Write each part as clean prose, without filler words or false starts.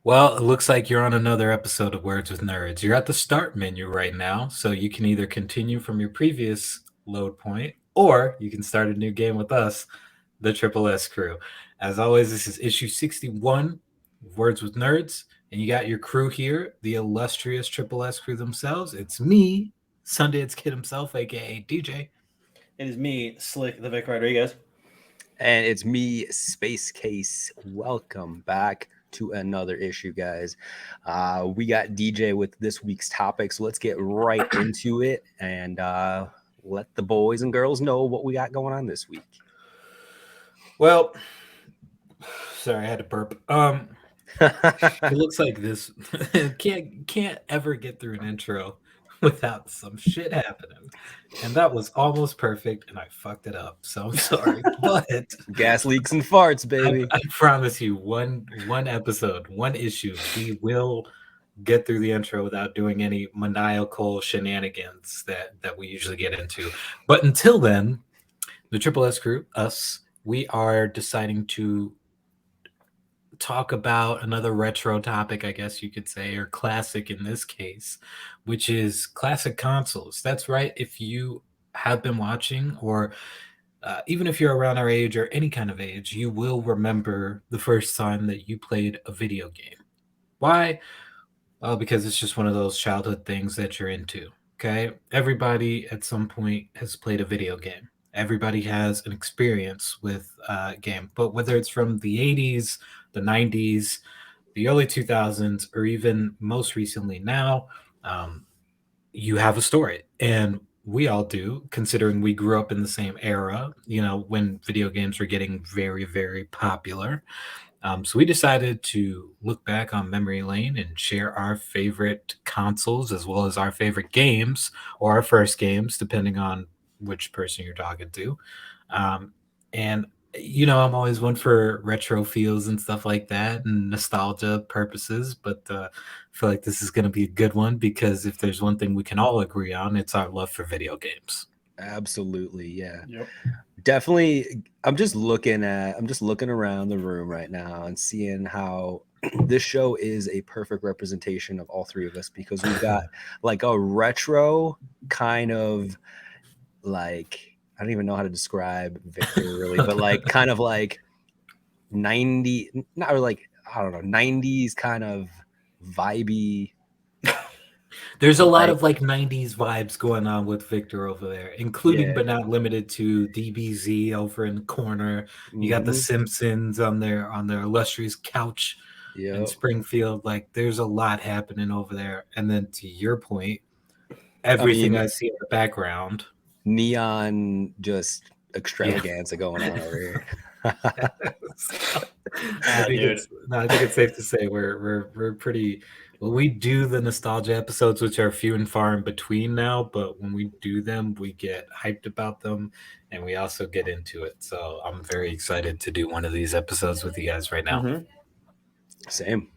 Well, it looks like you're on another episode of Words with Nerds. You're at the start menu right now, so you can either continue from your previous load point or you can start a new game with us, the Triple S crew. As always, this is issue 61 of Words with Nerds, and you got your crew here, the illustrious Triple S crew themselves. It's me, Sundance Kid himself, aka DJ. It is me, Slick the Vic Rodriguez. And it's me, Space Case. Welcome back to another issue, guys. We got DJ with this week's topic, so let's get right into it and let the boys and girls know what we got going on this week. Well, sorry, I had to burp. It looks like this can't ever get through an intro without some shit happening. And that was almost perfect and I fucked it up. So I'm sorry. But Gas leaks and farts, baby. I promise you one episode, one issue, we will get through the intro without doing any maniacal shenanigans that we usually get into. But until then, the Triple S crew, us, we are deciding to talk about another retro topic, I guess you could say, or classic in this case, which is classic consoles. That's right. If you have been watching, or even if you're around our age or any kind of age, you will remember the first time that you played a video game. Why? Well, because it's just one of those childhood things that you're into. Okay. Everybody at some point has played a video game. Everybody has an experience with a game, but whether it's from the 80s, the 90s, the early 2000s, or even most recently now, you have a story. And we all do, considering we grew up in the same era, when video games were getting very, very popular. So we decided to look back on memory lane and share our favorite consoles as well as our favorite games or our first games, depending on which person you're talking to. And I'm always one for retro feels and stuff like that and nostalgia purposes, but I feel like this is going to be a good one because if there's one thing we can all agree on, it's our love for video games. Absolutely, yeah. Yep. Definitely. I'm just looking around the room right now and seeing how this show is a perfect representation of all three of us because we've got like a retro kind of like, I don't even know how to describe Victor really, but like kind of like 90, not like, I don't know, 90s kind of vibey. There's a lot of like 90s vibes going on with Victor over there, including Yeah. but not limited to DBZ over in the corner. You got the Simpsons on their illustrious couch in Springfield. Like there's a lot happening over there. And then to your point, everything I see in the background. Neon just extravaganza going on over here. I think it's safe to say we're pretty. Well, we do the nostalgia episodes, which are few and far in between now, but when we do them, we get hyped about them and we also get into it. So I'm very excited to do one of these episodes with you guys right now. Mm-hmm. Same.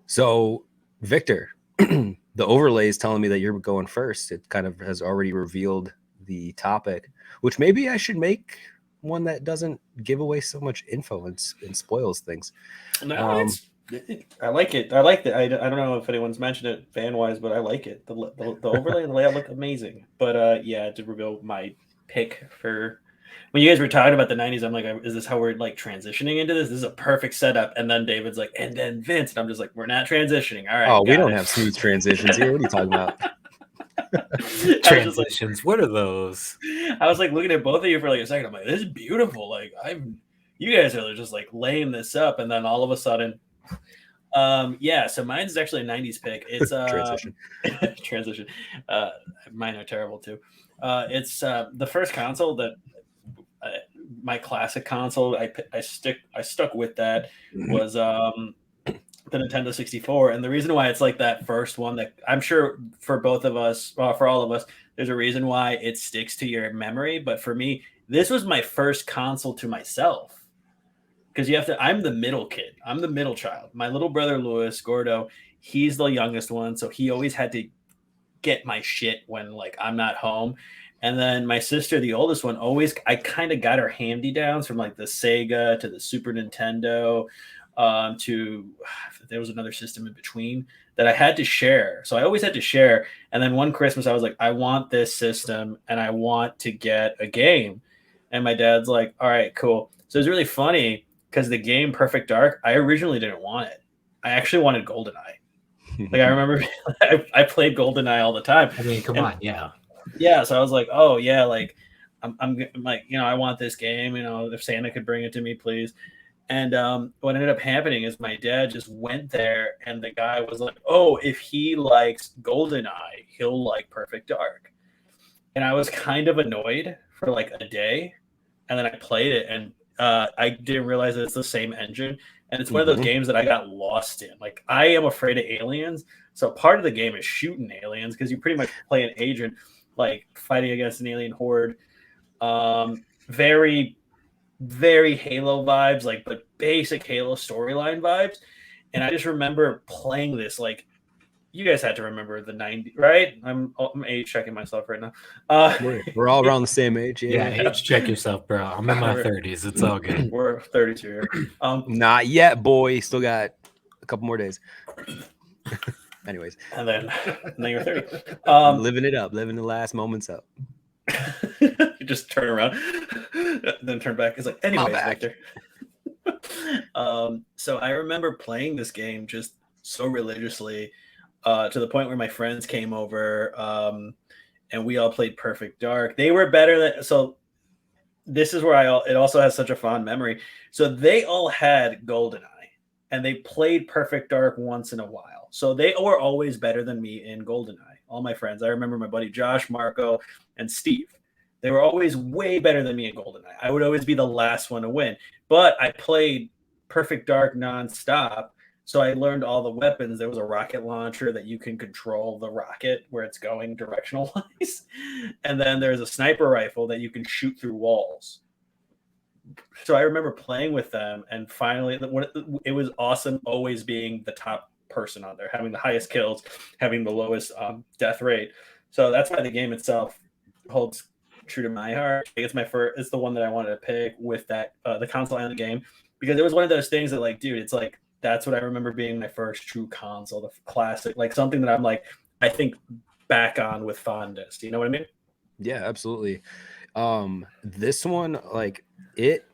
So, Victor, the overlay is telling me that you're going first. It kind of has already revealed the topic, which maybe I should make one that doesn't give away so much info and spoils things. No, I like it. I like it. I don't know if anyone's mentioned it fan wise, but I like it. The overlay and the layout look amazing. But yeah, to reveal my pick for when you guys were talking about the 90s, I'm like, is this how we're like transitioning into this? This is a perfect setup. And then David's like, and then Vince, and I'm just like, we're not transitioning. All right. Oh, we don't have smooth transitions here. What are you talking about? Transitions. What are those? I was like looking at both of you for like a second. I'm like, this is beautiful. Like you guys are just like laying this up, and then all of a sudden, yeah. So mine's actually a '90s pick. It's transition. Mine are terrible too. It's the first console that my classic console. I stuck with that was the Nintendo 64, and the reason why it's like that first one that I'm sure for both of us, for all of us, there's a reason why it sticks to your memory. But for me, this was my first console to myself because I'm the middle kid. I'm the middle child. My little brother, Louis Gordo, he's the youngest one. So he always had to get my shit when like I'm not home. And then my sister, the oldest one, I kind of got her hand-me-downs from like the Sega to the Super Nintendo. to there was another system in between that I had to share. So I always had to share. And then one Christmas I was like, I want this system and I want to get a game. And my dad's like, all right, cool. So it was really funny because the game Perfect Dark, I originally didn't want it. I actually wanted Goldeneye. Like I remember I played Goldeneye all the time. I mean, come on, yeah. Yeah, so I was like, oh yeah, like I'm like, I want this game, if Santa could bring it to me, please. And what ended up happening is my dad just went there and the guy was like, oh, if he likes Goldeneye, he'll like Perfect Dark. And I was kind of annoyed for like a day. And then I played it and I didn't realize that it's the same engine. And it's one of those games that I got lost in. Like, I am afraid of aliens. So part of the game is shooting aliens because you pretty much play an agent, like fighting against an alien horde. Very, very Halo vibes, like, but basic Halo storyline vibes. And I just remember playing this, like, you guys had to remember the 90s, right? I'm age checking myself right now. We're all around the same age. Yeah, age check yourself, bro. I'm in my 30s. It's all good. We're 32 here. Not yet, boy. Still got a couple more days. Anyways. And then you're 30. Living it up, living the last moments up. You just turn around, then turn back. It's like, anyways, Victor. So I remember playing this game just so religiously. To the point where my friends came over and we all played Perfect Dark. They were better than, so this is where it also has such a fond memory. So they all had Goldeneye and they played Perfect Dark once in a while. So they were always better than me in Goldeneye. All my friends. I remember my buddy Josh, Marco, and Steve. They were always way better than me in Goldeneye. I would always be the last one to win. But I played Perfect Dark nonstop. So I learned all the weapons. There was a rocket launcher that you can control the rocket where it's going directional wise. And then there's a sniper rifle that you can shoot through walls. So I remember playing with them and finally it was awesome always being the top person on there, having the highest kills, having the lowest death rate. So that's why the game itself holds true to my heart. It's the one that I wanted to pick with that, the console and the game, because it was one of those things that like, dude, it's like, that's what I remember being my first true console, the classic, like something that I'm like, I think back on with fondness. You know what I mean? Yeah, absolutely. This one, like, it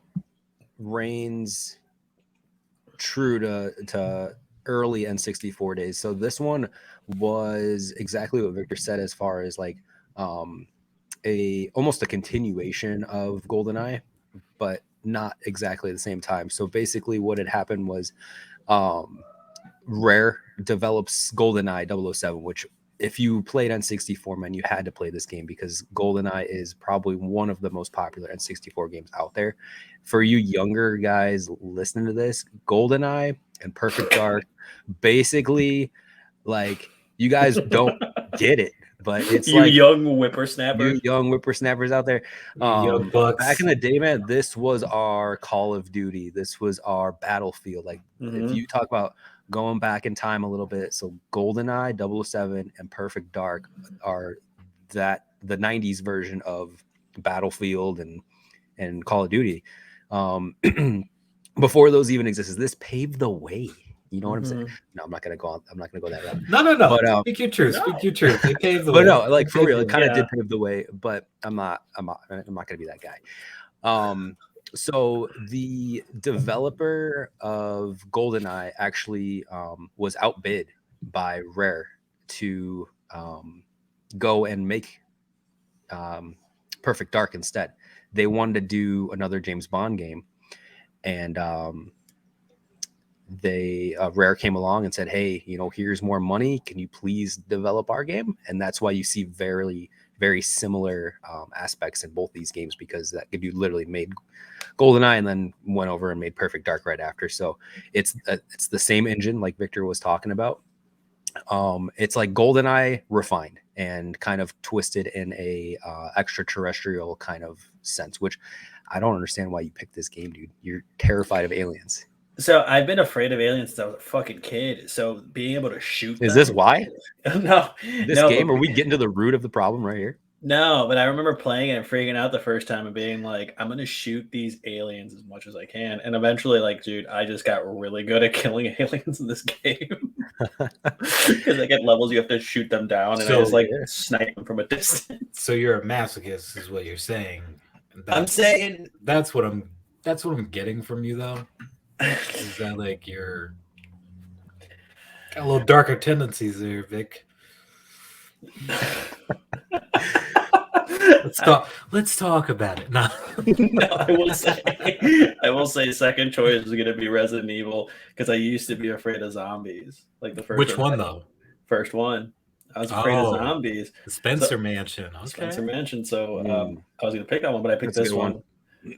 reigns true to early N64 days. So this one was exactly what Victor said, as far as like almost a continuation of GoldenEye, but not exactly the same time. So basically what had happened was Rare develops GoldenEye 007, which if you played N64, man, you had to play this game because GoldenEye is probably one of the most popular N64 games out there. For you younger guys listening to this, GoldenEye and Perfect Dark, basically, like, you guys don't get it, but it's you like young whippersnappers. you young whippersnappers out there. Young bucks. Back in the day, man, this was our Call of Duty. This was our Battlefield. Like, if you talk about going back in time a little bit, so GoldenEye 007 and Perfect Dark are the 90s version of Battlefield and Call of Duty. Before those even existed, this paved the way. You know what I'm saying? No, I'm not gonna go that route. No. But, speak your truth. Speak your truth. It paved the but way. no, like, for real, it kind of Yeah. did pave the way. But I'm not gonna be that guy. So the developer of GoldenEye actually was outbid by Rare to go and make Perfect Dark instead. They wanted to do another James Bond game, and Rare came along and said, hey, here's more money. Can you please develop our game? And that's why you see very, very similar aspects in both these games, because that you literally made GoldenEye and then went over and made Perfect Dark right after. So it's the same engine like Victor was talking about. It's like GoldenEye refined and kind of twisted in a extraterrestrial kind of sense, which I don't understand why you picked this game, dude. You're terrified of aliens. So I've been afraid of aliens since I was a fucking kid. So being able to shoot Is them, this why? no, This game? Are we getting to the root of the problem right here? No, but I remember playing it and freaking out the first time and being like, I'm gonna shoot these aliens as much as I can. And eventually, like, dude, I just got really good at killing aliens in this game. Because they get levels, you have to shoot them down, and I just like snipe them from a distance. So you're a masochist, is what you're saying. I'm saying that's what I'm getting from you, though. Is that like you're got a little darker tendencies there, Vic? Let's talk about it. No, I will say second choice is going to be Resident Evil because I used to be afraid of zombies. Like the first. Which one though? First one. I was afraid of zombies. The Spencer Mansion. Okay. Spencer Mansion. So I was going to pick that one, but I picked this one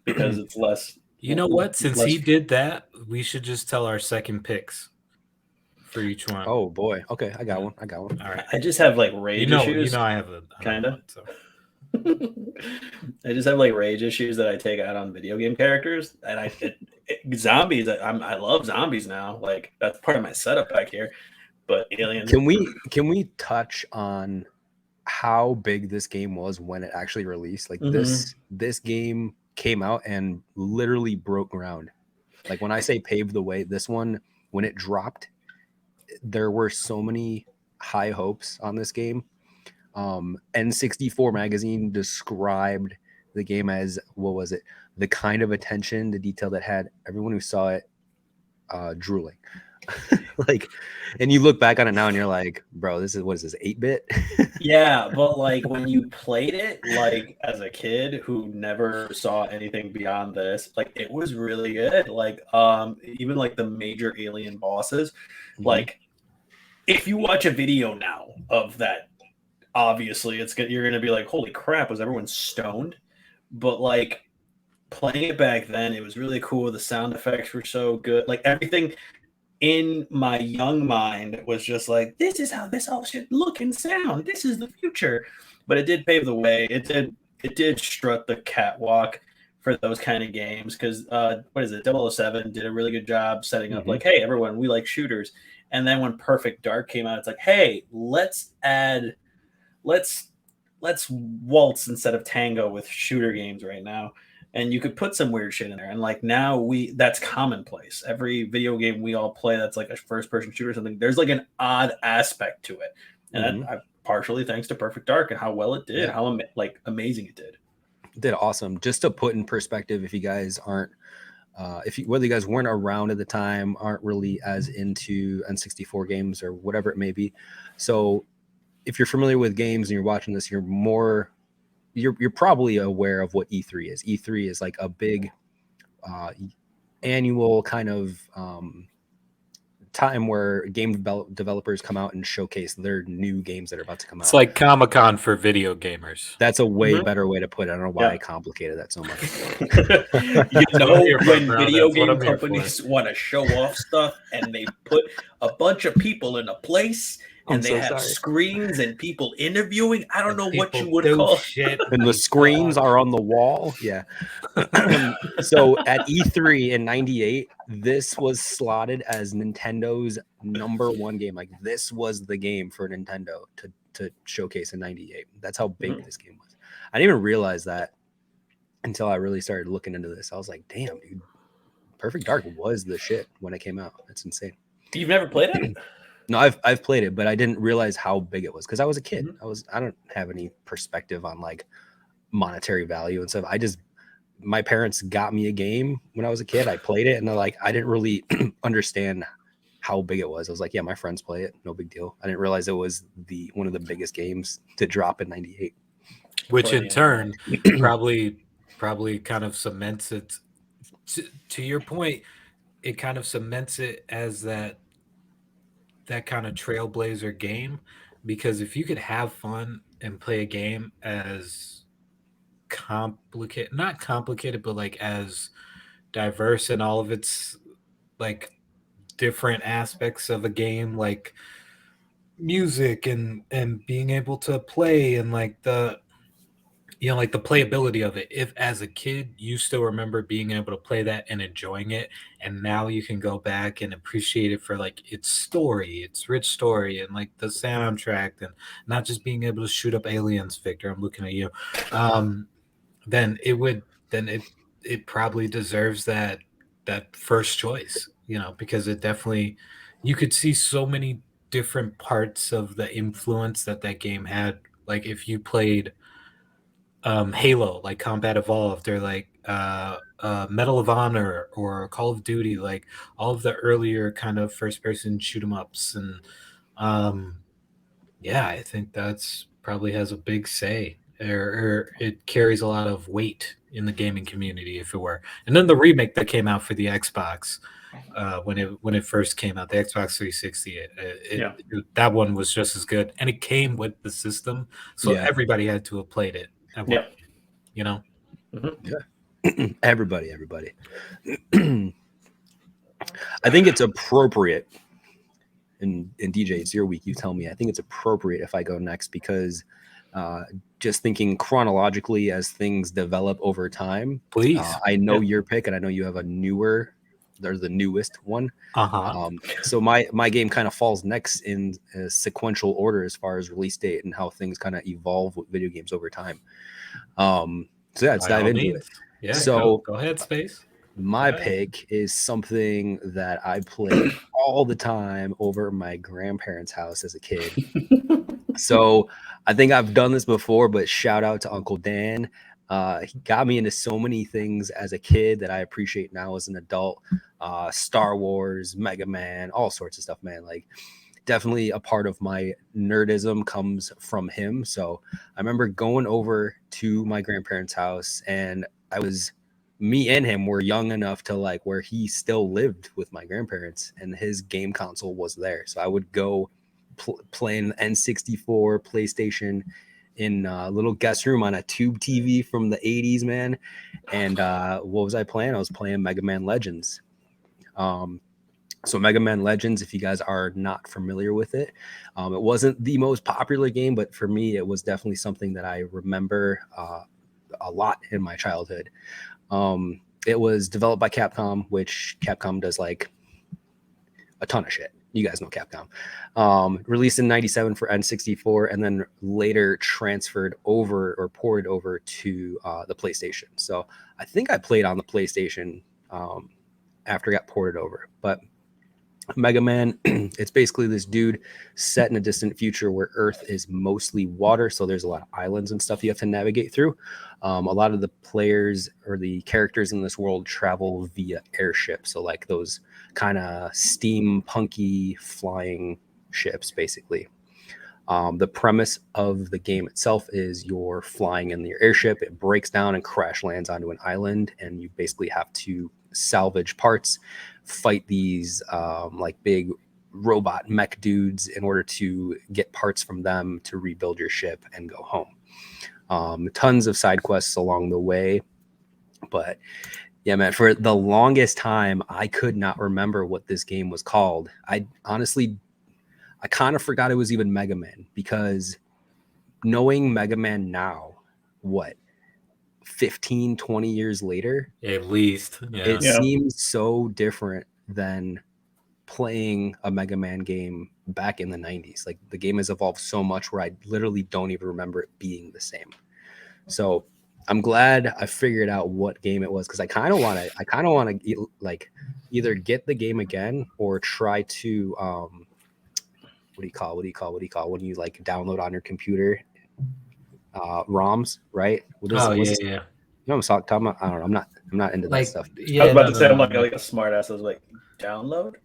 because it's less. You know what? Since he did that, we should just tell our second picks for each one. Oh boy. Okay, I got one. All right. I just have like rage issues. I have a kind of. So. I just have like rage issues that I take out on video game characters, and zombies. I love zombies now. Like that's part of my setup back here. But aliens. Can we touch on how big this game was when it actually released? Like this game came out and literally broke ground. Like when I say paved the way, this one when it dropped, there were so many high hopes on this game. N64 magazine described the game as, what was it? The kind of attention to detail that had everyone who saw it drooling. Like, and you look back on it now and you're like, bro, this is, what is this, 8-bit? Yeah, but like when you played it, like as a kid who never saw anything beyond this, like it was really good. Like, even like the major alien bosses, like if you watch a video now of that, obviously you're gonna be like, holy crap, was everyone stoned? But like playing it back then, it was really cool. The sound effects were so good. Like everything in my young mind was just like, this is how this all should look and sound. This is the future. But it did pave the way. It did strut the catwalk for those kind of games because what is it? 007 did a really good job setting up like, hey, everyone, we like shooters. And then when Perfect Dark came out, it's like, hey, let's waltz instead of tango with shooter games right now. And you could put some weird shit in there. And like now that's commonplace. Every video game we all play that's like a first person shooter or something, there's like an odd aspect to it. And I partially thanks to Perfect Dark and how well it did, how like amazing it did. It did awesome. Just to put in perspective, if you guys aren't whether you guys weren't around at the time, aren't really as into N64 games or whatever it may be. So if you're familiar with games and you're watching this, you're probably aware of what E3 is. E3 is like a big annual kind of time where game developers come out and showcase their new games that are about to come out. It's like Comic-Con for video gamers. That's a way better way to put it. I don't know why I complicated that so much. When video game companies want to show off stuff and they put a bunch of people in a place and they have screens and people interviewing. I don't know what you would call shit. And the screens are on the wall. Yeah. So at E3 in '98, this was slotted as Nintendo's #1 game. Like this was the game for Nintendo to showcase in '98. That's how big this game was. I didn't even realize that until I really started looking into this. I was like, damn, dude, Perfect Dark was the shit when it came out. That's insane. You've never played it? No, I've played it, but I didn't realize how big it was because I was a kid. I don't have any perspective on like monetary value and stuff. My parents got me a game when I was a kid. I played it and they're like, I didn't really understand how big it was. I was like, yeah, my friends play it, no big deal. I didn't realize it was one of the biggest games to drop in '98. Which in turn probably kind of cements it. To your point, it kind of cements it as that kind of trailblazer game, because if you could have fun and play a game as not complicated, but like as diverse in all of its like different aspects of a game, like music and being able to play and like the you know, like the playability of it. If as a kid you still remember being able to play that and enjoying it, and now you can go back and appreciate it for like its story, its rich story, and like the soundtrack, and not just being able to shoot up aliens. Victor, I'm looking at you. Um, then it probably deserves that first choice, you know, because it definitely, you could see so many different parts of the influence that that game had. Like if you played Halo, like Combat Evolved, or like Medal of Honor or Call of Duty, like all of the earlier kind of first person shoot 'em ups, and um, yeah, I think that's probably has a big say, or it carries a lot of weight in the gaming community, if it were. And then the remake that came out for the Xbox, when it first came out, the Xbox 360, that one was just as good, and it came with the system, so Yeah. everybody had to have played it. Yeah. You know. Yeah. everybody. I think it's appropriate. And DJ, it's your week. You tell me. I think it's appropriate if I go next because just thinking chronologically as things develop over time. Please. I know your pick, and I know you have a newer, or the newest one. So my game kind of falls next in a sequential order as far as release date and how things kind of evolve with video games over time. So yeah, let's dive into it. Yeah. So go ahead, Space. My pick is something that I played all the time over at my grandparents' house as a kid. So I think I've done this before, but shout out to Uncle Dan. He got me into so many things as a kid that I appreciate now as an adult. Star Wars, Mega Man, all sorts of stuff, man. Like definitely a part of my nerdism comes from him. So I remember going over to my grandparents' house, and me and him were young enough to like where he still lived with my grandparents, and his game console was there. So I would go playing N64, PlayStation in a little guest room on a tube TV from the 80s, man. And what was I playing? I was playing Mega Man Legends. So Mega Man Legends, if you guys are not familiar with it, it wasn't the most popular game, but for me, it was definitely something that I remember a lot in my childhood. It was developed by Capcom, which Capcom does like a ton of shit. You guys know Capcom. Released in 97 for N64, and then later transferred over or ported over to the PlayStation. So I think I played on the PlayStation after it got ported over. But Mega Man, it's basically this dude set in a distant future where Earth is mostly water, so there's a lot of islands and stuff you have to navigate through. A lot of the players or the characters in this world travel via airship, so like those kind of steampunky flying ships, basically. The premise of the game itself is you're flying in your airship, it breaks down and crash lands onto an island, and you basically have to salvage parts, fight these like big robot mech dudes in order to get parts from them to rebuild your ship and go home. Tons of side quests along the way, but yeah, man, for the longest time I could not remember what this game was called. I kind of forgot it was even Mega Man, because knowing Mega Man now, what, 15, 20 years later, at least, it seems so different than playing a Mega Man game back in the 90s. Like the game has evolved so much where I literally don't even remember it being the same. So I'm glad I figured out what game it was, because I kind of want to like either get the game again or try to what do you call when you like download on your computer ROMs, right? Yeah. You know what I'm talking about? I don't know. I'm not into that stuff. I was about to say I'm like a smart ass. I was like, download?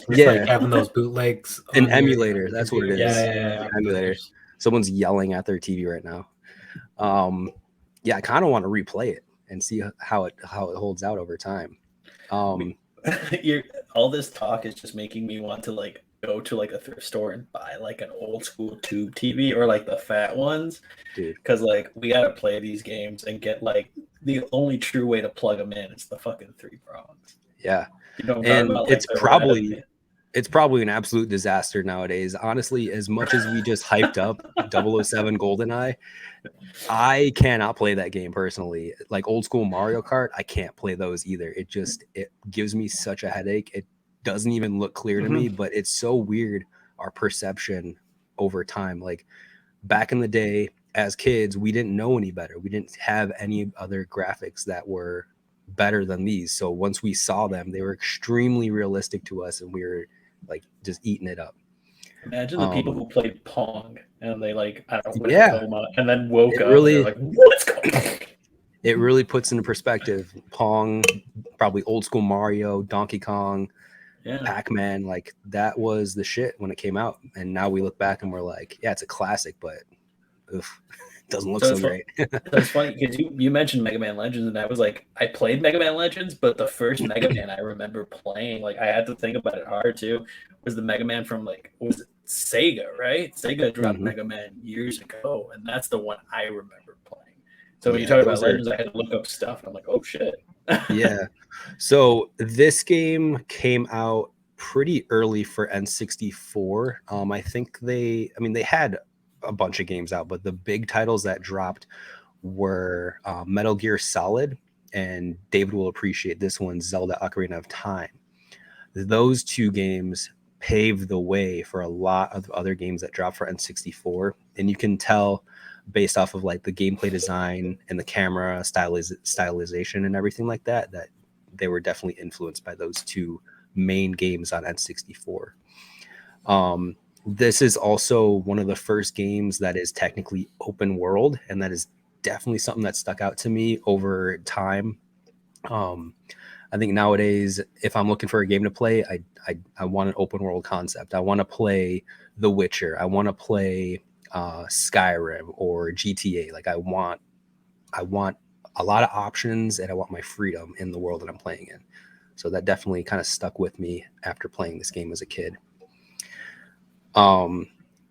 Like having those bootlegs. An emulator. That's what it is. Yeah. Emulator. Someone's yelling at their TV right now. I kind of want to replay it and see how it holds out over time. All this talk is just making me want to like go to like a thrift store and buy like an old school tube TV or like the fat ones, dude. Because like we gotta play these games and get like the only true way to plug them in is the fucking 3 prongs. Yeah, You know, and it's probably It's probably an absolute disaster nowadays. Honestly, as much as we just hyped up 007 Goldeneye, I cannot play that game personally. Like old school Mario Kart, I can't play those either. It gives me such a headache. It doesn't even look clear to me, but it's so weird, our perception over time. Like back in the day, as kids, we didn't know any better. We didn't have any other graphics that were better than these. So once we saw them, they were extremely realistic to us, and we were like just eating it up. Imagine the people who played Pong and they like, I don't know, went Yeah. in a coma and then woke up really- and they're like, what's going on? It really puts into perspective Pong, probably old school Mario, Donkey Kong, Yeah. Pac-Man. Like that was the shit when it came out. And now we look back and we're like, yeah, it's a classic, but oof, it doesn't look so great. That's funny because you mentioned Mega Man Legends, and I was like, I played Mega Man Legends, but the first Mega Man I remember playing, like I had to think about it hard too, was the Mega Man from like, was it Sega, right? Sega dropped Mega Man years ago, and that's the one I remember playing. So when you talk about Legends, I had to look up stuff, and I'm like, oh shit. Yeah. So this game came out pretty early for N64. I think they had a bunch of games out, but the big titles that dropped were Metal Gear Solid, and David will appreciate this one, Zelda Ocarina of Time. Those two games paved the way for a lot of other games that dropped for N64, and you can tell based off of like the gameplay design and the camera stylization and everything like that they were definitely influenced by those two main games on N64. This is also one of the first games that is technically open world, and that is definitely something that stuck out to me over time. I think nowadays, if I'm looking for a game to play, I want an open world concept. I want to play The Witcher. I want to play Skyrim or GTA. Like I want a lot of options, and I want my freedom in the world that I'm playing in. So that definitely kind of stuck with me after playing this game as a kid.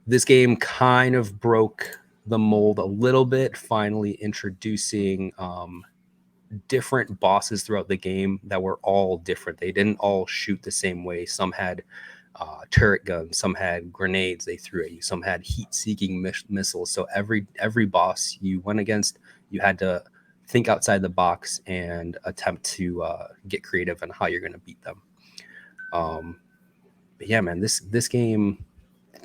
This game kind of broke the mold a little bit, finally introducing different bosses throughout the game that were all different. They didn't all shoot the same way. Some had turret guns, some had grenades they threw at you, some had heat-seeking missiles. So every boss you went against, you had to think outside the box and attempt to get creative on how you're going to beat them. But yeah, man, this game,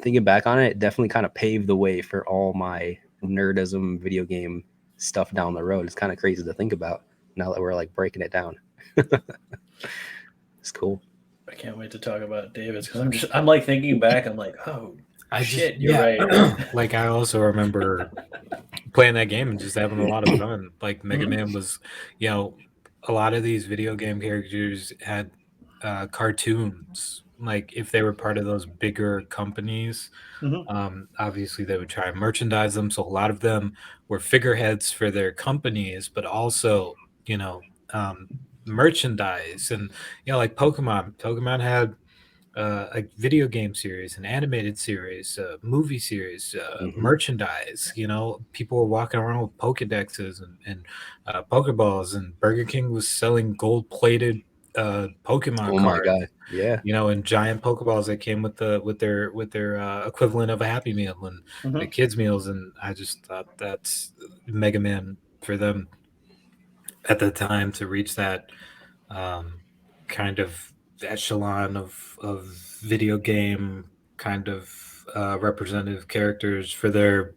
thinking back on it, it definitely kind of paved the way for all my nerdism video game stuff down the road. It's kind of crazy to think about now that we're like breaking it down. It's cool. I can't wait to talk about David's because I'm like thinking back. I'm like, oh, shit, you're right. Like I also remember playing that game and just having a lot of fun. Like Mega Man was, a lot of these video game characters had cartoons. Like if they were part of those bigger companies, obviously they would try and merchandise them. So a lot of them were figureheads for their companies, but also, merchandise. And like Pokemon had a video game series, an animated series, movie series, merchandise. People were walking around with Pokedexes and Pokeballs, and Burger King was selling gold-plated Pokemon cards. My God, yeah. And giant Pokeballs that came with their equivalent of a Happy Meal and the kids' meals. And I just thought that's Mega Man for them at the time to reach that kind of echelon of video game kind of representative characters for their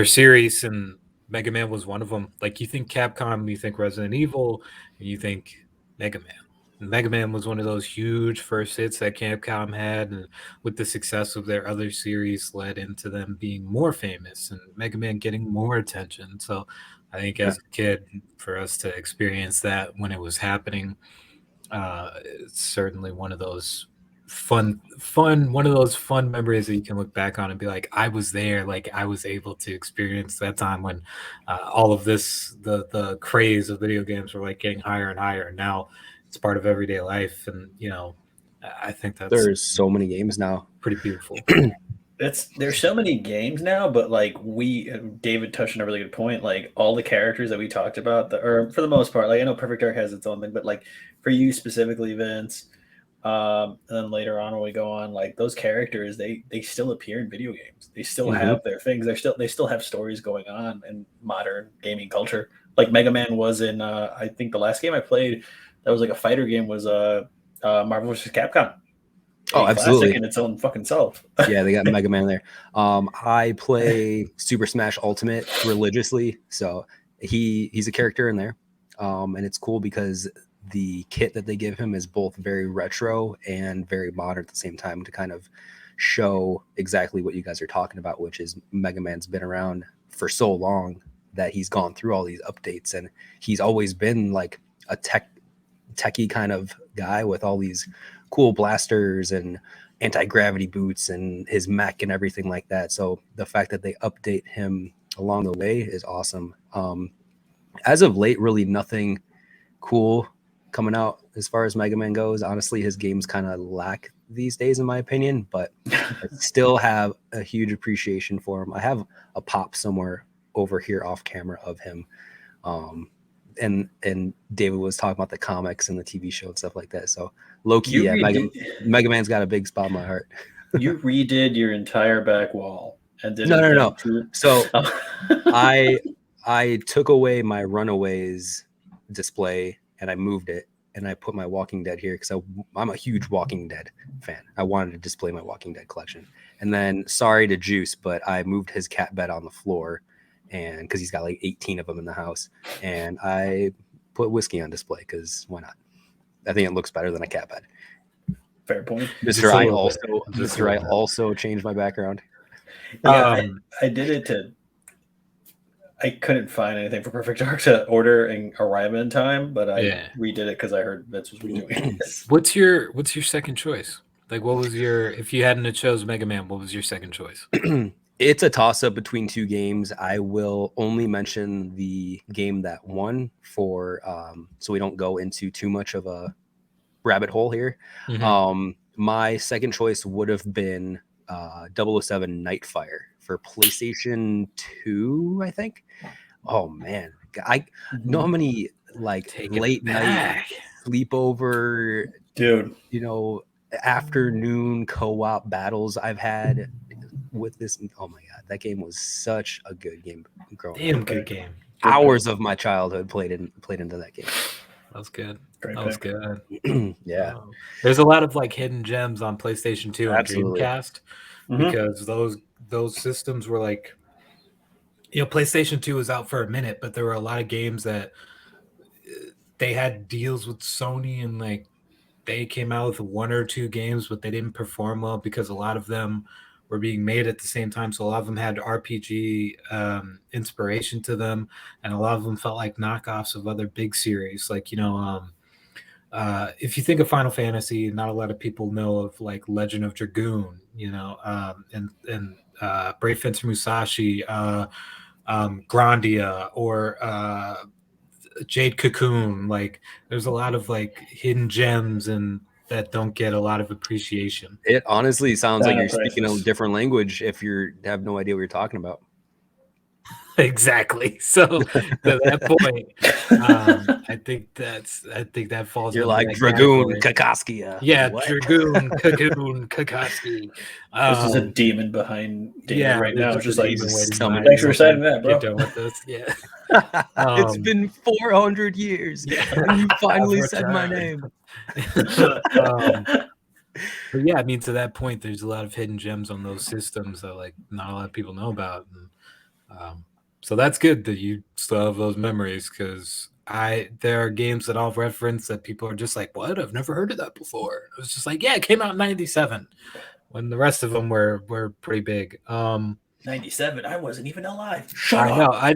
series, and Mega Man was one of them. Like you think Capcom, you think Resident Evil, and you think Mega Man. And Mega Man was one of those huge first hits that Capcom had, and with the success of their other series led into them being more famous and Mega Man getting more attention. So I think as a kid, for us to experience that when it was happening, it's certainly one of those fun memories that you can look back on and be like, I was there, like I was able to experience that time when all of this, the craze of video games were like getting higher and higher. And now it's part of everyday life. And, I think there's so many games now. Pretty beautiful. There's so many games now, but like David touched on a really good point. Like all the characters that we talked about, or for the most part, like I know Perfect Dark has its own thing, but like for you specifically, Vince, And then later on, when we go on, like those characters, they still appear in video games. They still Mhm. have their things. They still have stories going on in modern gaming culture. Like Mega Man was in, I think the last game I played that was like a fighter game was Marvel vs. Capcom. Oh, A classic absolutely. in its own fucking self. Yeah, they got Mega Man there. I play Super Smash Ultimate religiously, so he's a character in there, and it's cool because the kit that they give him is both very retro and very modern at the same time to kind of show exactly what you guys are talking about, which is Mega Man's been around for so long that he's gone through all these updates, and he's always been like a techie kind of guy with all these cool blasters and anti-gravity boots and his mech and everything like that. So the fact that they update him along the way is awesome. As of late, really nothing cool coming out as far as Mega Man goes. Honestly, his games kind of lack these days, in my opinion, but I still have a huge appreciation for him. I have a pop somewhere over here off camera of him. And David was talking about the comics and the TV show and stuff like that. So low key, You yeah, redid, Mega Man's got a big spot in my heart. you redid your entire back wall and did No. Two... So Oh. I took away my Runaways display and I moved it and I put my Walking Dead here because I'm a huge Walking Dead fan. I wanted to display my Walking Dead collection. And then, sorry to Juice, but I moved his cat bed on the floor, and because he's got like 18 of them in the house, and I put whiskey on display because why not? I think it looks better than a cat bed. Fair point. Mr. I also changed my background. Yeah, I did it to... I couldn't find anything for Perfect Dark to order and arrive in time, but I redid it because I heard Vince was redoing this. What's your second choice? Like, what was your... If you hadn't have chose Mega Man, what was your second choice? It's a toss-up between two games. I will only mention the game that won for so we don't go into too much of a rabbit hole here. Mm-hmm. My second choice would have been 007 Nightfire for PlayStation 2, I think. Oh man, I know how many like late night sleepover, dude, afternoon co-op battles I've had with this. Oh my god, that game was such a good game growing up. Good game. Hours of my childhood played into that game. That was good. Great that was good. Yeah. There's a lot of like hidden gems on PlayStation 2 and Dreamcast because those systems were like, PlayStation 2 was out for a minute, but there were a lot of games that they had deals with Sony and like they came out with one or two games, but they didn't perform well because a lot of them were being made at the same time. So a lot of them had RPG inspiration to them, and a lot of them felt like knockoffs of other big series. Like, if you think of Final Fantasy, not a lot of people know of like Legend of Dragoon, and Brave Fencer Musashi, Grandia, or Jade Cocoon. Like, there's a lot of like hidden gems and that don't get a lot of appreciation. It honestly sounds like you're speaking a different language if you have no idea what you're talking about. Exactly. So to that point, I think that falls. You're like Dragoon Kakoski. Yeah, what? Dragoon Cocoon Kakoski. This is a demon behind David right now. Just like, thanks for reciting that, bro. Get done with this. Yeah. It's been 400 years. Yeah. And you finally said my name. But yeah, I mean, to that point, there's a lot of hidden gems on those systems that like not a lot of people know about. And, so that's good that you still have those memories, because there are games that I'll reference that people are just like, what? I've never heard of that before. It was just like, yeah, it came out in 97 when the rest of them were pretty big. 97, I wasn't even alive. Shut up. I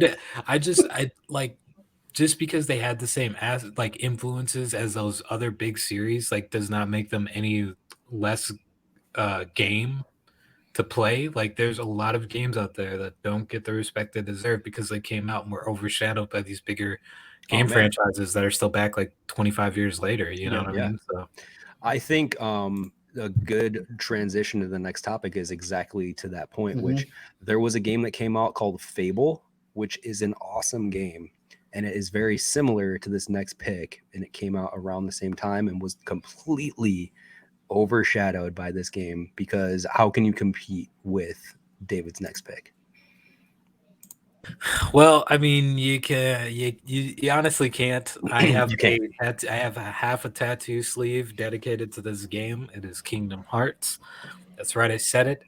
just because they had the same influences as those other big series, like, does not make them any less game to play. Like, there's a lot of games out there that don't get the respect they deserve because they came out and were overshadowed by these bigger game franchises that are still back like 25 years later. You know what I mean? So I think a good transition to the next topic is exactly to that point, which there was a game that came out called Fable, which is an awesome game. And it is very similar to this next pick. And it came out around the same time and was completely overshadowed by this game, because how can you compete with David's next pick? Well, I mean, you honestly can't. I have You can't. I have a half a tattoo sleeve dedicated to this game. It is Kingdom Hearts. That's right, I said it.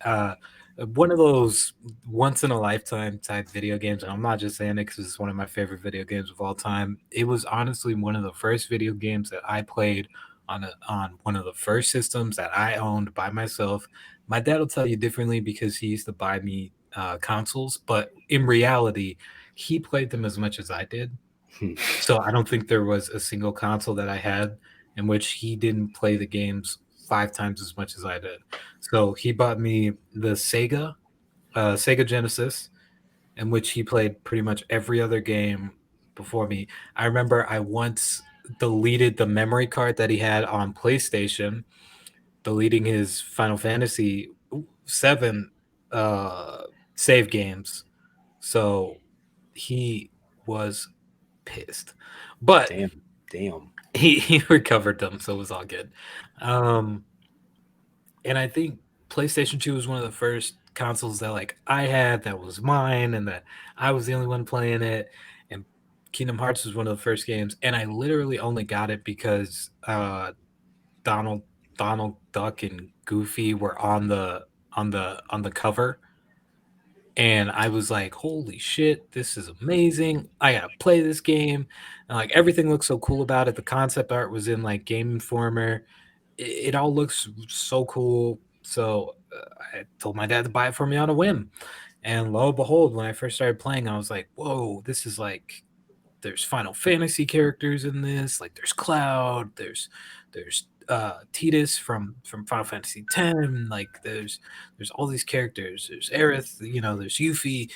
One of those once in a lifetime type video games, and I'm not just saying it because it's one of my favorite video games of all time. It was honestly one of the first video games that I played on one of the first systems that I owned by myself. My dad will tell you differently because he used to buy me consoles, but in reality, he played them as much as I did. Hmm. So I don't think there was a single console that I had in which he didn't play the games 5 times as much as I did. So he bought me the Sega Genesis, in which he played pretty much every other game before me. I remember I once deleted the memory card that he had on PlayStation, deleting his Final Fantasy 7 save games. So he was pissed. But Damn. he recovered them, so it was all good. Um, and I think PlayStation 2 was one of the first consoles that like I had that was mine and that I was the only one playing it. And Kingdom Hearts was one of the first games, and I literally only got it because Donald Donald Duck and Goofy were on the cover. And I was like, holy shit, this is amazing. I gotta play this game. And like everything looks so cool about it. The concept art was in like Game Informer. It all looks so cool. So I told my dad to buy it for me on a whim. And lo and behold, when I first started playing, I was like, whoa, this is like there's Final Fantasy characters in this. Like there's Cloud, there's Tidus from Final Fantasy X. Like there's all these characters. There's Aerith, there's Yuffie,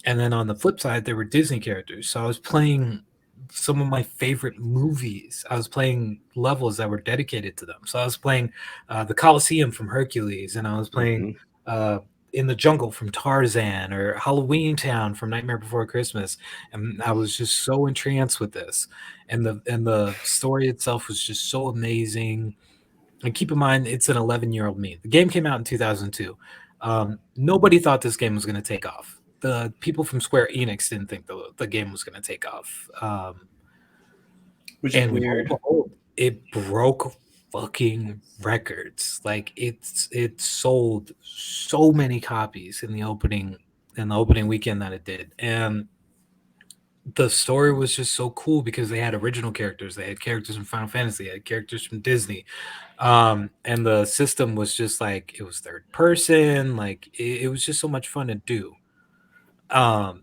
and then on the flip side there were Disney characters. So I was playing some of my favorite movies. I was playing levels that were dedicated to them. So I was playing the Colosseum from Hercules, and I was playing uh, in the Jungle from Tarzan, or Halloween Town from Nightmare Before Christmas, and I was just so entranced with this, and the story itself was just so amazing. And keep in mind, it's an 11-year-old me. The game came out in 2002. Nobody thought this game was going to take off. The people from Square Enix didn't think the game was going to take off. Which is And lo and weird. behold, it broke fucking records. Like it sold so many copies in the opening weekend that it did. And the story was just so cool because they had original characters. They had characters from Final Fantasy, they had characters from Disney. And the system was just like it was third person, like it was just so much fun to do. Um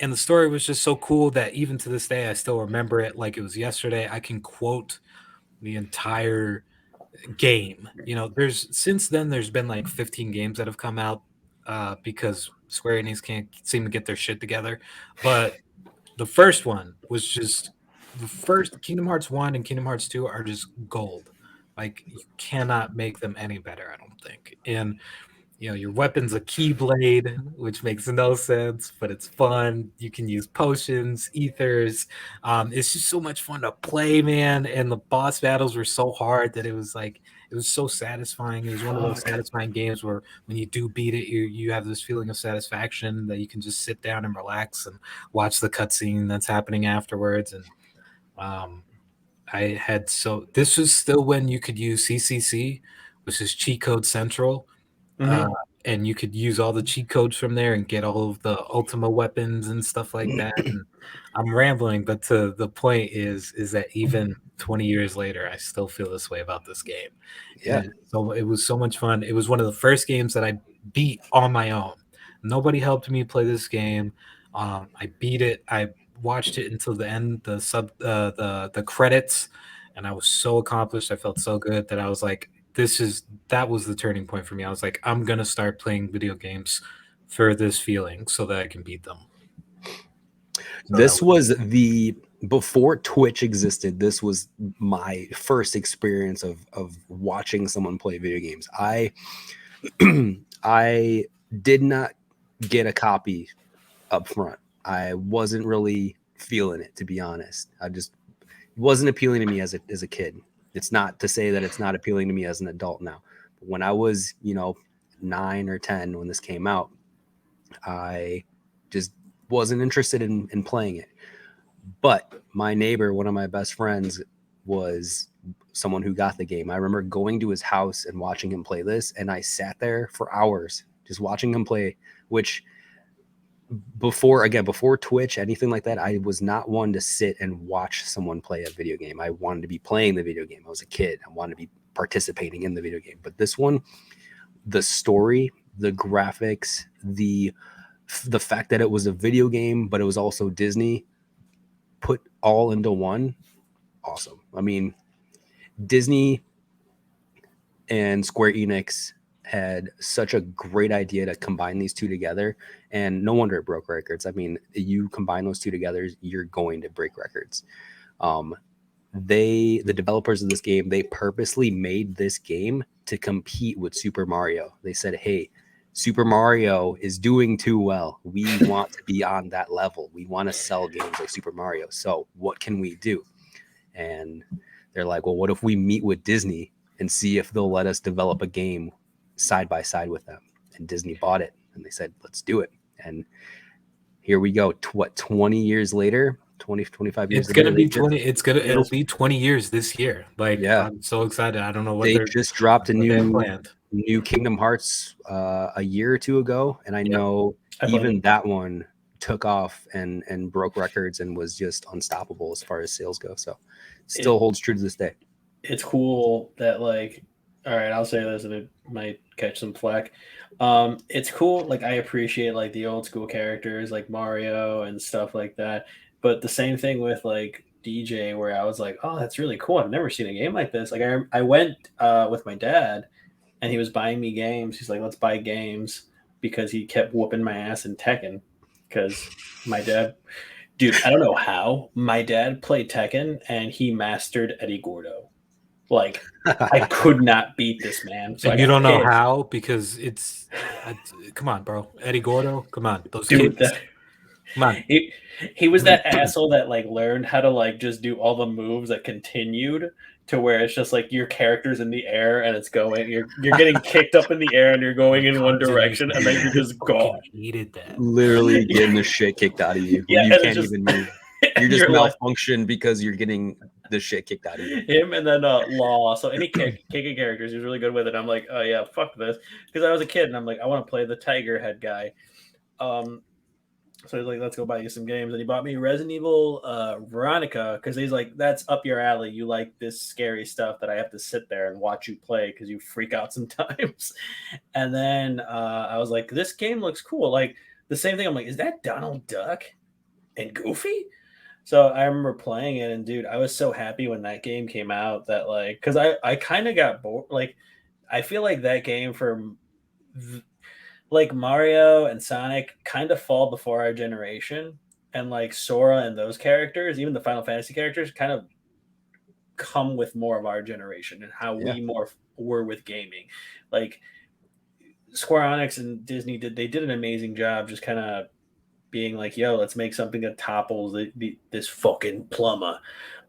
and the story was just so cool that even to this day I still remember it like it was yesterday. I can quote the entire game. There's since then there's been like 15 games that have come out because Square Enix can't seem to get their shit together. But the first one was just the first. Kingdom Hearts 1 and Kingdom Hearts 2 are just gold. Like you cannot make them any better, I don't think. And your weapon's a keyblade, which makes no sense, but it's fun. You can use potions, ethers. It's just so much fun to play, man. And the boss battles were so hard that it was so satisfying. It was one of those satisfying games where when you do beat it, you have this feeling of satisfaction that you can just sit down and relax and watch the cutscene that's happening afterwards. And this was still when you could use CCC, which is Cheat Code Central. And you could use all the cheat codes from there and get all of the Ultima weapons and stuff like that. And I'm rambling, but the point is that even 20 years later, I still feel this way about this game. Yeah. So it was so much fun. It was one of the first games that I beat on my own. Nobody helped me play this game. I beat it. I watched it until the end, the credits, and I was so accomplished. I felt so good that I was like, that was the turning point for me. I was like, I'm gonna start playing video games for this feeling so that I can beat them. This was before Twitch existed. This was my first experience of watching someone play video games. I I did not get a copy up front. I wasn't really feeling it, to be honest. It wasn't appealing to me as a kid. It's not to say that it's not appealing to me as an adult now. But when I was, 9 or 10 when this came out, I just wasn't interested in playing it. But my neighbor, one of my best friends, was someone who got the game. I remember going to his house and watching him play this, and I sat there for hours just watching him play, which before Twitch, anything like that, I was not one to sit and watch someone play a video game. I wanted to be playing the video game. I was a kid. I wanted to be participating in the video game. But this one, the story, the graphics, the fact that it was a video game, but it was also Disney, put all into one. Awesome. I mean, Disney and Square Enix had such a great idea to combine these two together, and no wonder it broke records. I mean, you combine those two together, you're going to break records. The developers of this game, they purposely made this game to compete with Super Mario. They said, hey, Super Mario is doing too well. We want to be on that level. We want to sell games like Super Mario. So what can we do? And they're like, well, what if we meet with Disney and see if they'll let us develop a game side by side with them? And Disney bought it, and they said, let's do it. And here we go. 20 years later, 25 years it's later. Gonna be 20. It'll be 20 years this year. Like, yeah. I'm so excited. I don't know what they just dropped a new Kingdom Hearts a year or two ago, and I know even that one took off and broke records and was just unstoppable as far as sales go. So still holds true to this day. It's cool that, like, all right, I'll say this and it might catch some flack. It's cool. Like, I appreciate like the old school characters like Mario and stuff like that. But the same thing with like DJ, where I was like, oh, that's really cool. I've never seen a game like this. Like I went with my dad and he was buying me games. He's like, let's buy games, because he kept whooping my ass in Tekken. Because my dad, dude, I don't know how my dad played Tekken and he mastered Eddie Gordo. Like, I could not beat this man. So and you don't know how, because it's come on, bro. Eddie Gordo, come on. Those dude, kids. Come on. He was that asshole that like learned how to like just do all the moves that continued to where it's just like your character's in the air and it's going, you're getting kicked up in the air and you're going in one direction and then you're just gone. Hated that. Literally getting the shit kicked out of you. Yeah, you can't even move. You're just malfunction because you're getting the shit kicked out of you. Him and then Law. So any kicking characters, he's really good with it. I'm like, oh yeah, fuck this, because I was a kid and I'm like, I want to play the Tiger Head guy. So he's like, let's go buy you some games. And he bought me Resident Evil Veronica, because he's like, that's up your alley. You like this scary stuff that I have to sit there and watch you play because you freak out sometimes. And then I was like, this game looks cool. Like the same thing. I'm like, is that Donald Duck and Goofy? So I remember playing it, and dude, I was so happy when that game came out that like, because I kind of got bored. Like, I feel like that game for like Mario and Sonic kind of fall before our generation, and like Sora and those characters, even the Final Fantasy characters, kind of come with more of our generation and how we more were with gaming. Like Square Enix and Disney did an amazing job just kind of being like, yo, let's make something that topples this fucking plumber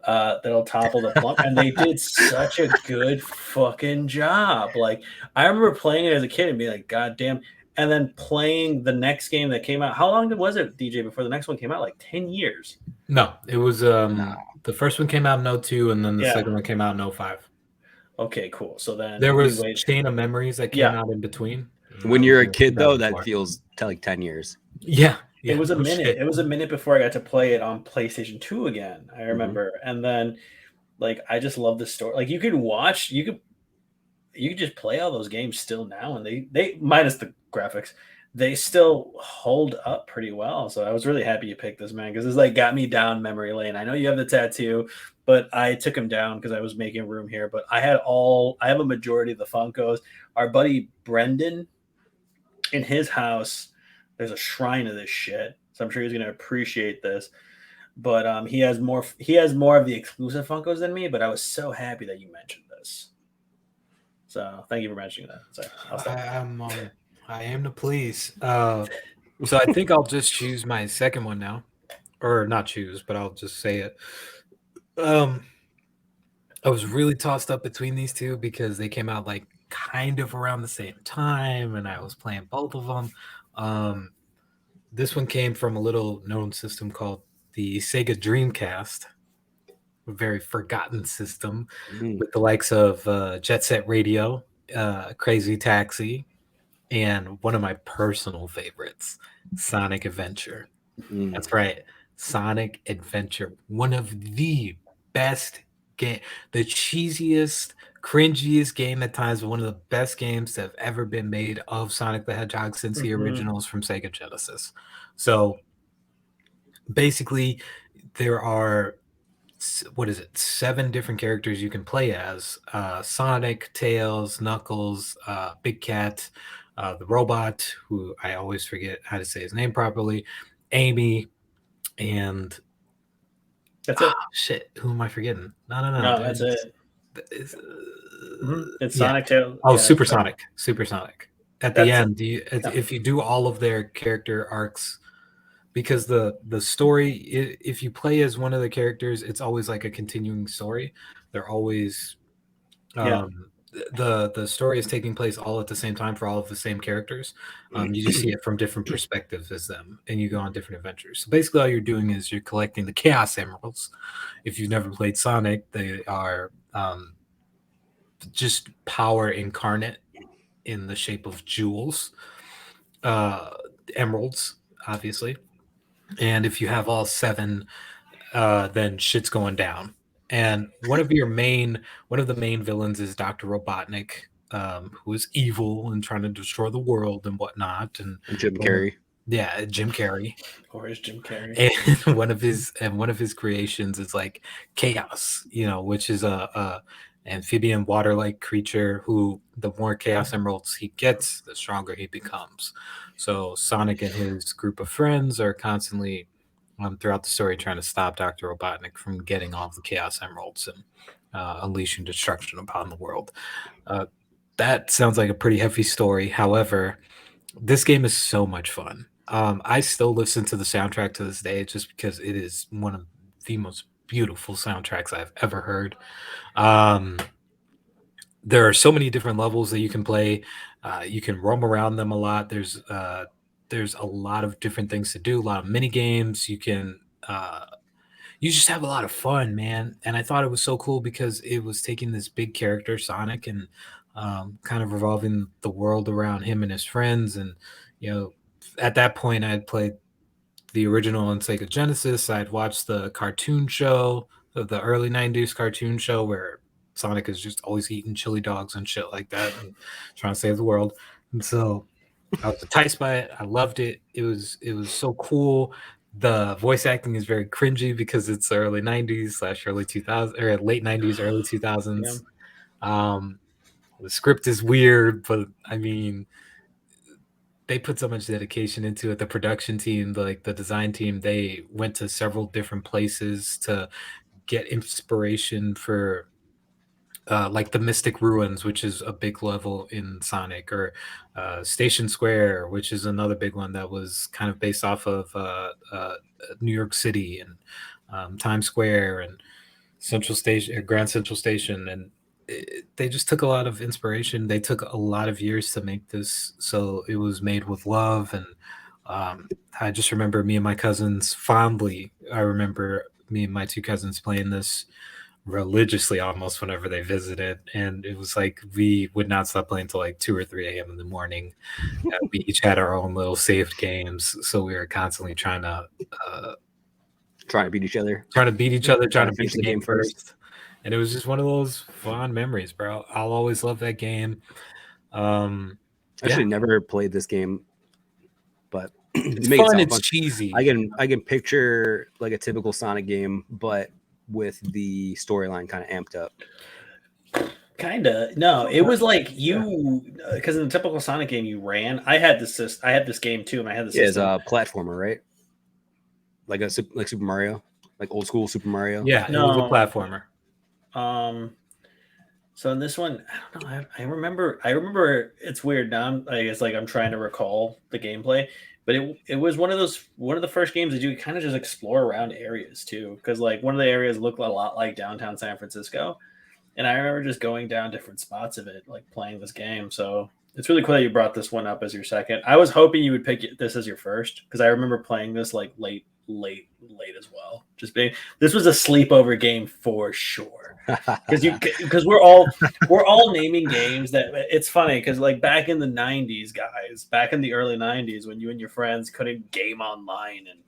that'll topple the plumber. And they did such a good fucking job. Like, I remember playing it as a kid and being like, God damn. And then playing the next game that came out. How long was it, DJ, before the next one came out? Like 10 years. No, it was the first one came out in 02, and then the second one came out in 05. Okay, cool. So then there was Chain of Memories that came out in between. When you're a kid, though, that feels like 10 years. Yeah. It was a minute. Shit. It was a minute before I got to play it on PlayStation 2 again. I remember. Mm-hmm. And then, like, I just love the story. Like, you could just play all those games still now, and they minus the graphics, they still hold up pretty well. So I was really happy you picked this, man, because this like got me down memory lane. I know you have the tattoo, but I took him down because I was making room here. But I have a majority of the Funkos. Our buddy Brendan, in his house, there's a shrine of this shit. So I'm sure he's gonna appreciate this. But he has more of the exclusive Funkos than me. But I was so happy that you mentioned this. So thank you for mentioning that. Sorry, I am to please. So I think I'll just choose my second one now, or not choose, but I'll just say it. I was really tossed up between these two because they came out like kind of around the same time, and I was playing both of them. This one came from a little known system called the Sega Dreamcast, a very forgotten system with the likes of Jet Set Radio, Crazy Taxi, and one of my personal favorites, Sonic Adventure. That's right, Sonic Adventure, one of the best game, the cheesiest, cringiest game at times, but one of the best games that have ever been made of Sonic the Hedgehog since the originals from Sega Genesis. So basically, there are 7 different characters you can play as: Sonic, Tails, Knuckles, Big Cat, the robot, who I always forget how to say his name properly, Amy, and that's it. Shit, who am I forgetting? No, that's it. It's, It's Sonic Tail. Oh, Supersonic. At the end, if you do all of their character arcs, because the story, if you play as one of the characters, it's always like a continuing story. They're always the story is taking place all at the same time for all of the same characters. You just see it from different perspectives as them, and you go on different adventures. So basically, all you're doing is you're collecting the Chaos Emeralds. If you've never played Sonic, they are just power incarnate in the shape of jewels, emeralds, obviously. And if you have all 7, then shit's going down. And one of the main villains is Dr. Robotnik, who is evil and trying to destroy the world and whatnot. And Jim Carrey. Yeah, Jim Carrey. Or is Jim Carrey? And one of his creations is like Chaos, which is a amphibian water-like creature who, the more Chaos Emeralds he gets, the stronger he becomes. So Sonic and his group of friends are constantly throughout the story trying to stop Dr. Robotnik from getting all the Chaos Emeralds and unleashing destruction upon the world. That sounds like a pretty heavy story. However, this game is so much fun. I still listen to the soundtrack to this day just because it is one of the most beautiful soundtracks I've ever heard. There are so many different levels that you can play. You can roam around them a lot. There's a lot of different things to do, a lot of mini games. You just have a lot of fun, man. And I thought it was so cool because it was taking this big character, Sonic, and kind of revolving the world around him and his friends. And, at that point, I had played the original on Sega Genesis. I'd watched the cartoon show, the early 90s cartoon show where Sonic is just always eating chili dogs and shit like that and trying to save the world. And so I was enticed by it. I loved it. It was so cool. The voice acting is very cringy because it's the early 90s / early 2000s or late 90s, early 2000s. The script is weird, but I mean, they put so much dedication into it. The production team, the design team, they went to several different places to get inspiration for like the Mystic Ruins, which is a big level in Sonic, or Station Square, which is another big one that was kind of based off of New York City, and Times Square and Central Station, Grand Central Station, and they just took a lot of inspiration. They took a lot of years to make this, so it was made with love. And I just remember me and my cousins fondly. I remember me and my 2 cousins playing this religiously almost whenever they visited, and it was like we would not stop playing until like 2 or 3 a.m. in the morning. We each had our own little saved games, so we were constantly trying to beat each other, trying to beat the game first. And it was just one of those fond memories, bro. I'll always love that game. Actually, never played this game, but it's fun. It's cheesy. I can picture like a typical Sonic game, but with the storyline kind of amped up. Kinda. No, it was like because in the typical Sonic game you ran. I had this game too, and I had this. It's a platformer, right? Like Super Mario, like old school Super Mario. Yeah, no, it was a platformer. So in this one, I don't know. I remember. It's weird now. I'm trying to recall the gameplay, but it was one of the first games that you could kind of just explore around areas too, because like one of the areas looked a lot like downtown San Francisco, And I remember just going down different spots of it, like playing this game. So it's really cool that you brought this one up as your second. I was hoping you would pick this as your first because I remember playing this like late as well. Just being this was a sleepover game for sure. Because we're all naming games that it's funny because like back in the 90s, guys, back in the early 90s when you and your friends couldn't game online and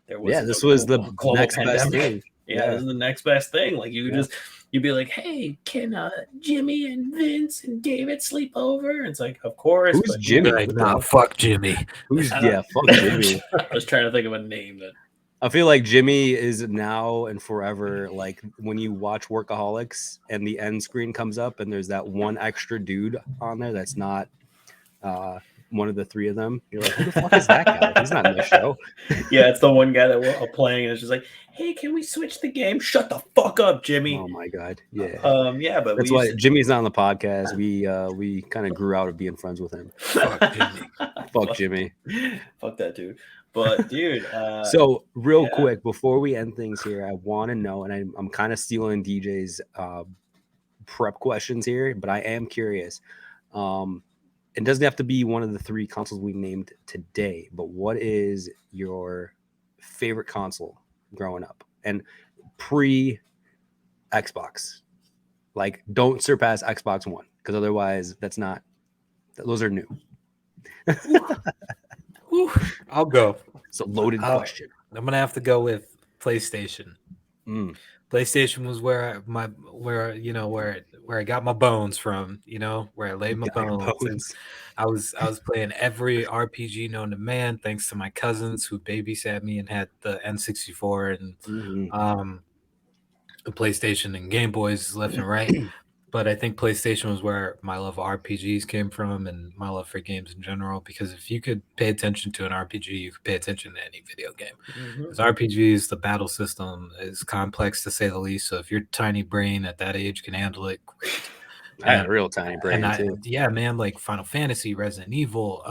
there was this was the next best thing. Yeah, this is the next best thing. Like you'd be like, hey, can Jimmy and Vince and David sleep over? And it's like, of course. Who's Jimmy? Like, nah, fuck Jimmy. Fuck Jimmy. I was trying to think of a name that. I feel like Jimmy is now and forever like when you watch Workaholics and the end screen comes up and there's that one extra dude on there that's not one of the three of them. You're like, who the fuck is that guy? He's not in the show. Yeah, it's the one guy that we're all playing and it's just like, hey, can we switch the game? Shut the fuck up, Jimmy. Oh my god. Yeah. But that's why Jimmy's not on the podcast. We kind of grew out of being friends with him. Fuck Jimmy. Fuck Jimmy. Fuck that dude. But dude, so real quick before we end things here, I want to know, and I'm kind of stealing DJ's prep questions here, but I am curious. It doesn't have to be one of the three consoles we named today, but what is your favorite console growing up and pre Xbox? Like, don't surpass Xbox One because otherwise, those are new. I'll go. It's a loaded question. I'm gonna have to go with PlayStation. PlayStation was where I got my bones from. Where I laid my bones. I was playing every RPG known to man, thanks to my cousins who babysat me and had the N64 and the PlayStation and Game Boys left and right. But I think PlayStation was where my love of RPGs came from and my love for games in general. Because if you could pay attention to an RPG, you could pay attention to any video game. Because RPGs, the battle system is complex to say the least. So if your tiny brain at that age can handle it, great. I had a real tiny brain too. Yeah, man, like Final Fantasy, Resident Evil.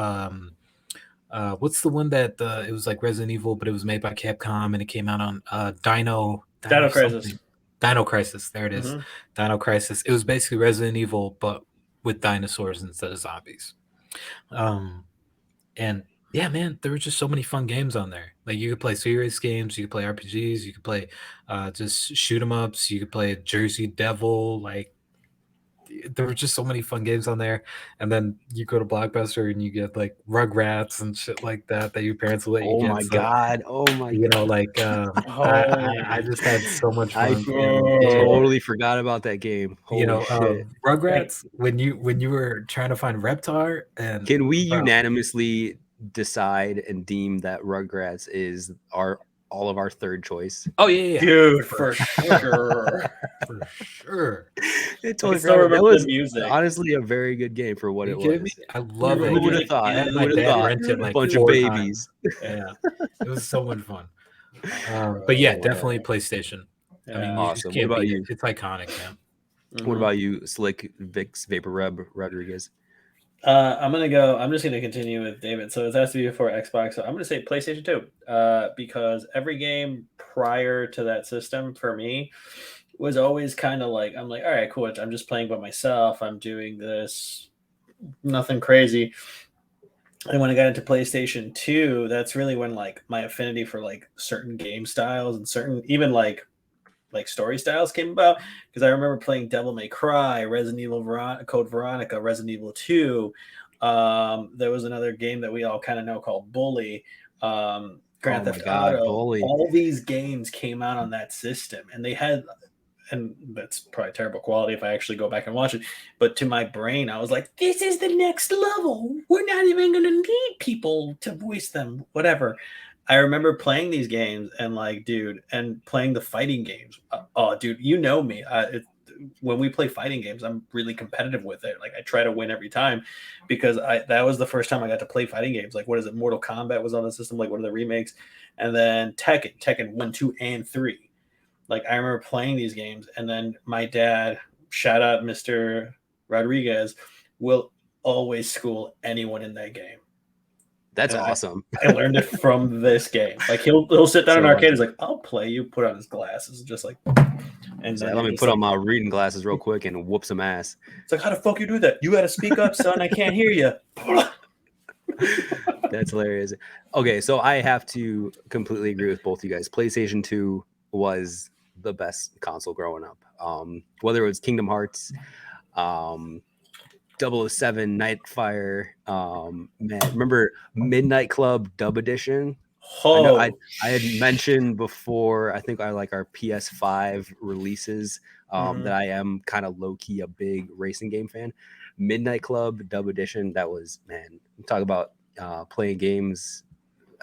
What's the one that it was like Resident Evil, but it was made by Capcom and it came out on Dino Crisis. Dino Crisis, there it is. Dino Crisis. It was basically Resident Evil, but with dinosaurs instead of zombies. And yeah, man, there were just so many fun games on there. Like you could play serious games, you could play RPGs, you could play just shoot 'em ups, you could play Jersey Devil. Like there were just so many fun games on there. And then you go to Blockbuster and you get like Rugrats and shit like that your parents will let you get. Oh my god! I just had so much fun. I totally forgot about that game. Holy shit. Rugrats. When you were trying to find Reptar, and can we unanimously decide and deem that Rugrats is all of our third choice? Oh yeah. Dude, for sure. For sure. It totally that was music. Honestly a very good game for what it was. I love it. Who would have thought? I had my dad rented like a bunch of babies. Yeah. It was so much fun. But yeah, definitely PlayStation. Yeah. I mean, awesome. What about you? It's iconic, man. What about you, Slick Vix Vapor Rub Rodriguez? I'm just gonna continue with David. So it has to be before Xbox. So I'm gonna say PlayStation 2. Because every game prior to that system for me was always kind of like, I'm like, all right, cool. I'm just playing by myself. I'm doing this, nothing crazy. And when I got into PlayStation 2, that's really when like my affinity for like certain game styles and certain even like story styles came about, because I remember playing Devil May Cry, Resident Evil Code Veronica, Resident Evil 2. There was another game that we all kind of know called Bully, Grand Theft Auto. Bully. All these games came out on that system, and they had, and that's probably terrible quality if I actually go back and watch it, but to my brain, I was like, this is the next level. We're not even going to need people to voice them, whatever. I remember playing these games and like, dude, and playing the fighting games. Oh, dude, you know me. When we play fighting games, I'm really competitive with it. Like I try to win every time, because that was the first time I got to play fighting games. Like, what is it? Mortal Kombat was on the system. Like one of the remakes, and then Tekken 1, 2, and 3. Like I remember playing these games, and then my dad, shout out Mr. Rodriguez, will always school anyone in that game. That's And awesome. I learned it from this game. Like he'll sit down in So an arcade. awesome. He's like, "I'll play you." Put on his glasses, just like, and So then let you're me just put like, on my reading glasses real quick and whoop some ass. it's like, how the fuck you do that? You got to speak up, son. I can't hear you. That's hilarious. Okay, so I have to completely agree with both you guys. PlayStation 2 was the best console growing up. Whether it was Kingdom Hearts, 007 Nightfire, man, remember Midnight Club Dub Edition? I know I had mentioned before, I think I like our PS5 releases, that I am kind of low-key a big racing game fan. Midnight Club Dub Edition, that was, man, talk about playing games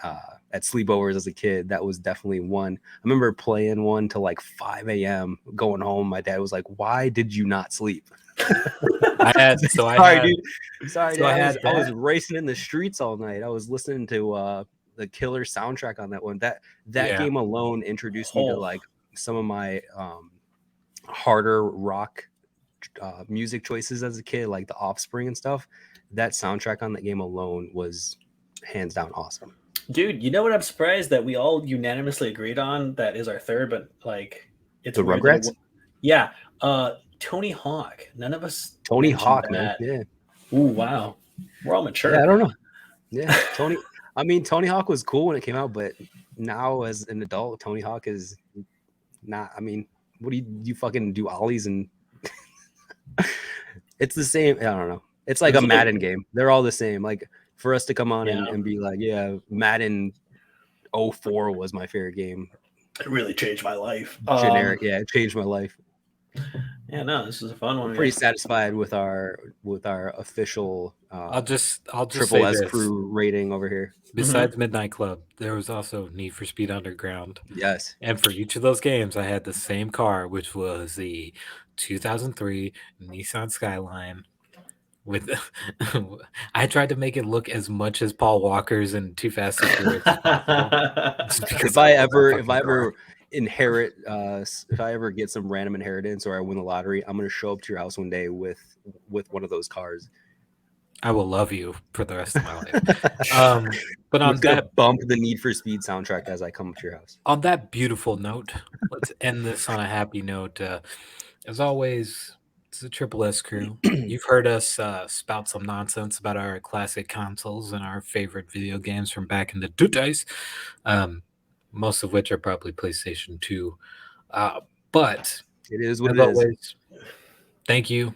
at sleepovers as a kid. That was definitely one. I remember playing one till like 5 a.m. going home. My dad was like, "Why did you not sleep?" Sorry, dude. Sorry, Dad. I was racing in the streets all night. I was listening to the killer soundtrack on that one. That game alone introduced me to like some of my harder rock music choices as a kid, like The Offspring and stuff. That soundtrack on that game alone was hands down awesome. Dude, you know what I'm surprised that we all unanimously agreed on that is our third, but like it's the weird Rugrats? Yeah. Tony Hawk. None of us Tony Hawk, that. man. Yeah. Ooh, wow. We're all mature. Yeah, I don't know. Yeah, Tony Hawk was cool when it came out, but now as an adult, Tony Hawk is not. I mean, what do you fucking do ollies and it's the same. I don't know. It's like a Madden game. They're all the same. Like for us to come on and be like, yeah, Madden 04 was my favorite game. It really changed my life. Generic, yeah, it changed my life. Yeah, no, this is a fun one. I'm pretty satisfied with our official I'll just Triple say S this. crew rating over here. Besides Midnight Club, there was also Need for Speed Underground. Yes. And for each of those games, I had the same car, which was the 2003 Nissan Skyline. With I tried to make it look as much as Paul Walker's in Too Fast and Furious as possible. If I ever inherit, if I ever get some random inheritance or I win the lottery, I'm gonna show up to your house one day with one of those cars. I will love you for the rest of my life. But on that, bump the Need for Speed soundtrack as I come to your house. On that beautiful note, let's end this on a happy note. As always, it's the Triple S crew. You've heard us spout some nonsense about our classic consoles and our favorite video games from back in the days, most of which are probably PlayStation 2. But it is what it is. Thank you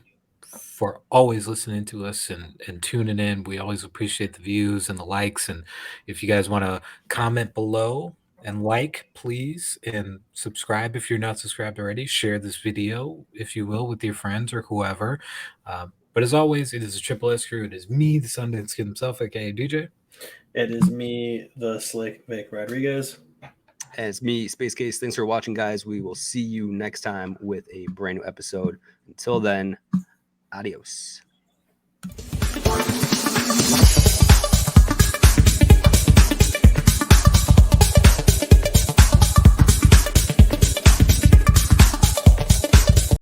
for always listening to us and tuning in. We always appreciate the views and the likes. And if you guys want to comment below and like, please, and subscribe if you're not subscribed already. Share this video, if you will, with your friends or whoever. But as always, it is a Triple S crew. It is me, the Sundance Kid himself, aka DJ. It is me, the Slick Vic Rodriguez. And it's me, Space Case. Thanks for watching, guys. We will see you next time with a brand new episode. Until then, adios.